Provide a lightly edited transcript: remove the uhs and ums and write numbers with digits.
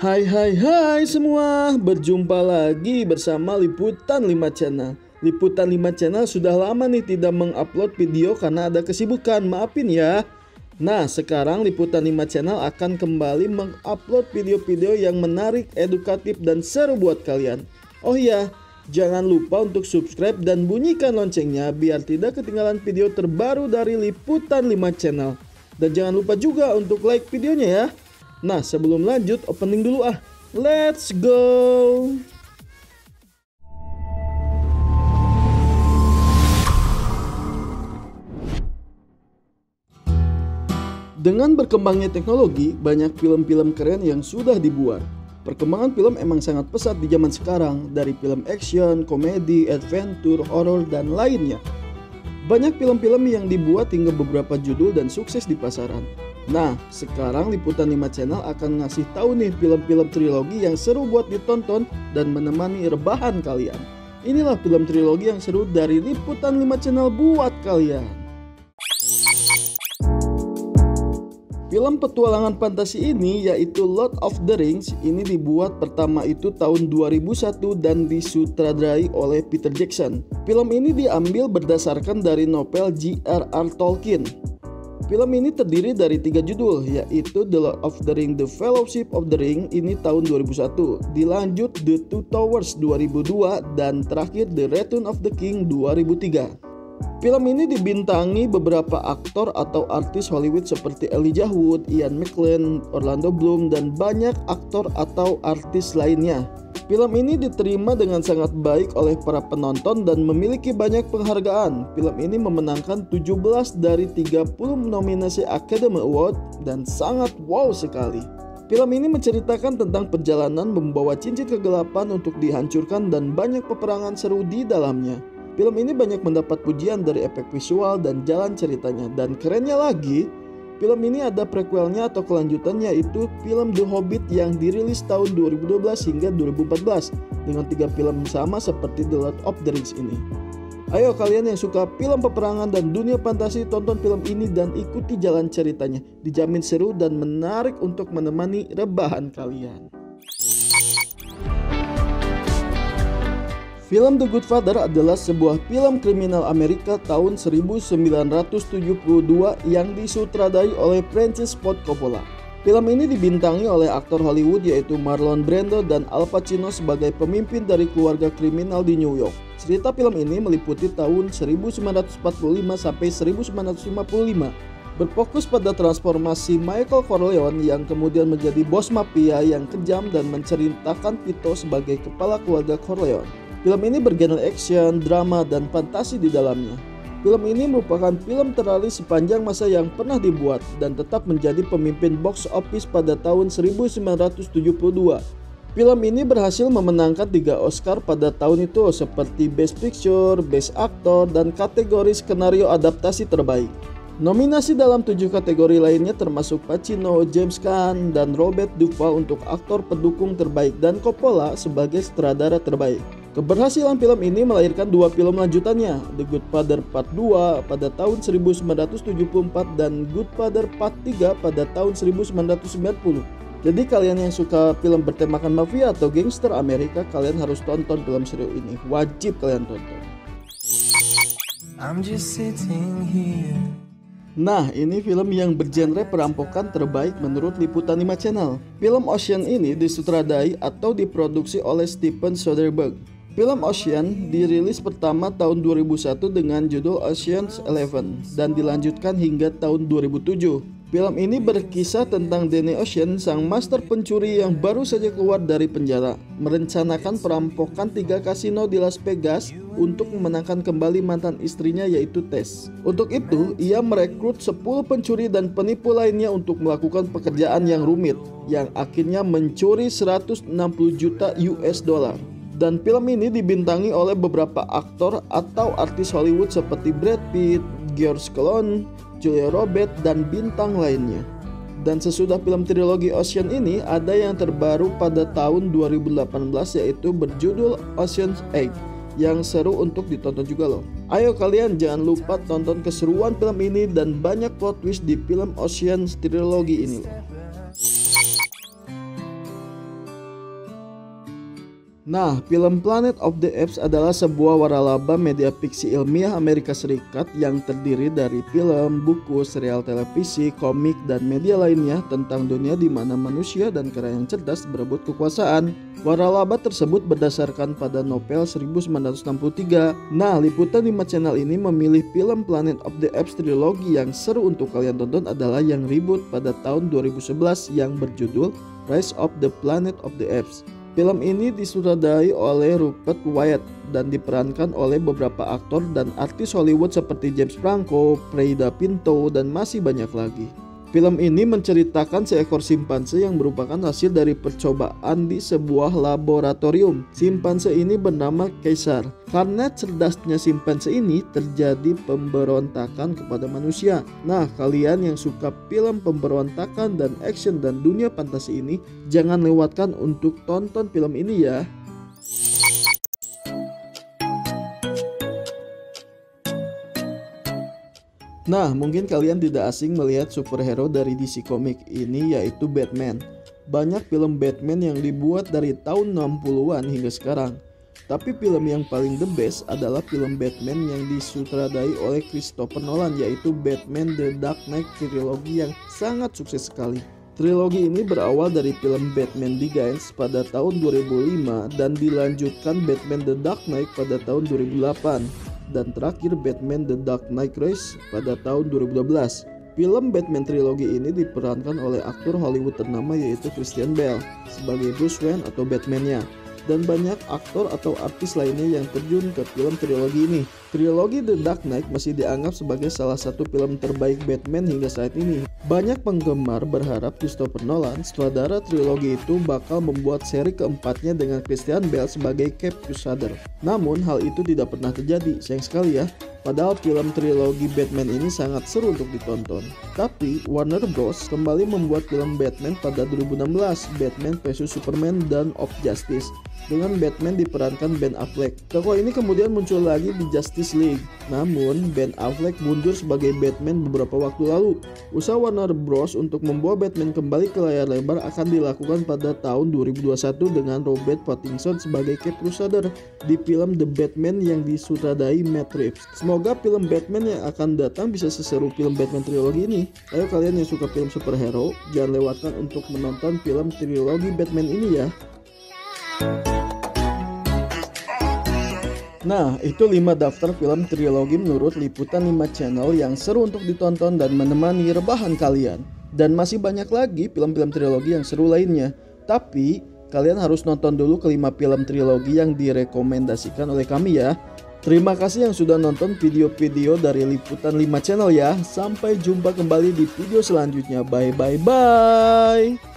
Hai hai hai semua, berjumpa lagi bersama Liputan 5 Channel. Liputan 5 Channel sudah lama nih tidak mengupload video karena ada kesibukan, maafin ya. Nah, sekarang Liputan 5 Channel akan kembali mengupload video-video yang menarik, edukatif, dan seru buat kalian. Oh iya, jangan lupa untuk subscribe dan bunyikan loncengnya biar tidak ketinggalan video terbaru dari Liputan 5 Channel. Dan jangan lupa juga untuk like videonya ya. Nah, sebelum lanjut, opening dulu ah. Let's go! Dengan berkembangnya teknologi, banyak film-film keren yang sudah dibuat. Perkembangan film emang sangat pesat di zaman sekarang, dari film action, komedi, adventure, horror, dan lainnya. Banyak film-film yang dibuat hingga beberapa judul dan sukses di pasaran. Nah, sekarang Liputan 5 Channel akan ngasih tahu nih film-film trilogi yang seru buat ditonton dan menemani rebahan kalian. Inilah film trilogi yang seru dari Liputan 5 Channel buat kalian. Film petualangan fantasi ini yaitu Lord of the Rings ini dibuat pertama itu tahun 2001 dan disutradarai oleh Peter Jackson. Film ini diambil berdasarkan dari novel J.R.R. Tolkien. Film ini terdiri dari 3 judul, yaitu The Lord of the Ring, The Fellowship of the Ring ini tahun 2001, dilanjut The Two Towers 2002, dan terakhir The Return of the King 2003. Film ini dibintangi beberapa aktor atau artis Hollywood seperti Elijah Wood, Ian McKellen, Orlando Bloom, dan banyak aktor atau artis lainnya. Film ini diterima dengan sangat baik oleh para penonton dan memiliki banyak penghargaan. Film ini memenangkan 17 dari 30 nominasi Academy Award dan sangat wow sekali. Film ini menceritakan tentang perjalanan membawa cincin kegelapan untuk dihancurkan dan banyak peperangan seru di dalamnya. Film ini banyak mendapat pujian dari efek visual dan jalan ceritanya. Dan kerennya lagi, film ini ada prequelnya atau kelanjutannya, yaitu film The Hobbit yang dirilis tahun 2012 hingga 2014 dengan 3 film sama seperti The Lord of the Rings ini. Ayo kalian yang suka film peperangan dan dunia fantasi, tonton film ini dan ikuti jalan ceritanya. Dijamin seru dan menarik untuk menemani rebahan kalian. Film The Good Father adalah sebuah film kriminal Amerika tahun 1972 yang disutradarai oleh Francis Ford Coppola. Film ini dibintangi oleh aktor Hollywood yaitu Marlon Brando dan Al Pacino sebagai pemimpin dari keluarga kriminal di New York. Cerita film ini meliputi tahun 1945 sampai 1955. Berfokus pada transformasi Michael Corleone yang kemudian menjadi bos mafia yang kejam dan menceritakan Vito sebagai kepala keluarga Corleone. Film ini bergenre action, drama, dan fantasi di dalamnya. Film ini merupakan film terlaris sepanjang masa yang pernah dibuat dan tetap menjadi pemimpin box office pada tahun 1972. Film ini berhasil memenangkan 3 Oscar pada tahun itu seperti Best Picture, Best Actor, dan kategori skenario adaptasi terbaik. Nominasi dalam 7 kategori lainnya termasuk Pacino, James Caan, dan Robert Duvall untuk aktor pendukung terbaik dan Coppola sebagai sutradara terbaik. Keberhasilan film ini melahirkan 2 film lanjutannya, The Good Father Part 2 pada tahun 1974 dan Good Father Part 3 pada tahun 1990. Jadi kalian yang suka film bertemakan mafia atau gangster Amerika, kalian harus tonton film seru ini, wajib kalian tonton. I'm just sitting here. Nah, ini film yang bergenre perampokan terbaik menurut Liputan 5 Channel. Film Ocean ini disutradarai atau diproduksi oleh Steven Soderbergh. Film Ocean dirilis pertama tahun 2001 dengan judul Ocean's 11 dan dilanjutkan hingga tahun 2007. Film ini berkisah tentang Danny Ocean, sang master pencuri yang baru saja keluar dari penjara, merencanakan perampokan 3 kasino di Las Vegas untuk memenangkan kembali mantan istrinya yaitu Tess. Untuk itu, ia merekrut 10 pencuri dan penipu lainnya untuk melakukan pekerjaan yang rumit, yang akhirnya mencuri 160 juta US dollar. Dan film ini dibintangi oleh beberapa aktor atau artis Hollywood seperti Brad Pitt, George Clooney, Julia Roberts, dan bintang lainnya. Dan sesudah film trilogi Ocean ini, ada yang terbaru pada tahun 2018 yaitu berjudul Ocean's 8 yang seru untuk ditonton juga loh. Ayo kalian jangan lupa tonton keseruan film ini dan banyak plot twist di film Ocean's trilogi ini loh. Nah, film Planet of the Apes adalah sebuah waralaba media fiksi ilmiah Amerika Serikat yang terdiri dari film, buku, serial televisi, komik, dan media lainnya tentang dunia di mana manusia dan kera yang cerdas berebut kekuasaan. Waralaba tersebut berdasarkan pada novel 1963. Nah, liputan 5 channel ini memilih film Planet of the Apes trilogi yang seru untuk kalian tonton adalah yang reboot pada tahun 2011 yang berjudul Rise of the Planet of the Apes. Film ini disutradarai oleh Rupert Wyatt dan diperankan oleh beberapa aktor dan artis Hollywood seperti James Franco, Freida Pinto, dan masih banyak lagi. Film ini menceritakan seekor simpanse yang merupakan hasil dari percobaan di sebuah laboratorium. Simpanse ini bernama Caesar. Karena cerdasnya simpanse ini terjadi pemberontakan kepada manusia. Nah, kalian yang suka film pemberontakan dan action dan dunia fantasi ini, jangan lewatkan untuk tonton film ini ya. Nah, mungkin kalian tidak asing melihat superhero dari DC Comics ini, yaitu Batman. Banyak film Batman yang dibuat dari tahun 60-an hingga sekarang. Tapi film yang paling the best adalah film Batman yang disutradarai oleh Christopher Nolan, yaitu Batman The Dark Knight trilogi yang sangat sukses sekali. Trilogi ini berawal dari film Batman Begins pada tahun 2005 dan dilanjutkan Batman The Dark Knight pada tahun 2008. Dan terakhir Batman The Dark Knight Rises pada tahun 2012. Film Batman trilogi ini diperankan oleh aktor Hollywood ternama yaitu Christian Bale sebagai Bruce Wayne atau Batman-nya, dan banyak aktor atau artis lainnya yang terjun ke film trilogi ini. Trilogi The Dark Knight masih dianggap sebagai salah satu film terbaik Batman hingga saat ini. Banyak penggemar berharap Christopher Nolan, sutradara trilogi itu, bakal membuat seri keempatnya dengan Christian Bale sebagai Cape Crusader. Namun hal itu tidak pernah terjadi, sayang sekali ya. Padahal film trilogi Batman ini sangat seru untuk ditonton. Tapi Warner Bros kembali membuat film Batman pada 2016, Batman vs Superman Dawn of Justice, dengan Batman diperankan Ben Affleck. Tokoh ini kemudian muncul lagi di Justice League. Namun Ben Affleck mundur sebagai Batman beberapa waktu lalu. Usaha Warner Bros untuk membawa Batman kembali ke layar lebar akan dilakukan pada tahun 2021 dengan Robert Pattinson sebagai Cape Crusader di film The Batman yang disutradarai Matt Reeves. Semoga film Batman yang akan datang bisa seseru film Batman trilogi ini. Ayo kalian yang suka film superhero, jangan lewatkan untuk menonton film trilogi Batman ini ya. Nah, itu 5 daftar film trilogi menurut liputan 5 channel yang seru untuk ditonton dan menemani rebahan kalian. Dan masih banyak lagi film-film trilogi yang seru lainnya. Tapi, kalian harus nonton dulu ke-5 film trilogi yang direkomendasikan oleh kami ya. Terima kasih yang sudah nonton video-video dari liputan 5 channel ya. Sampai jumpa kembali di video selanjutnya. Bye bye bye.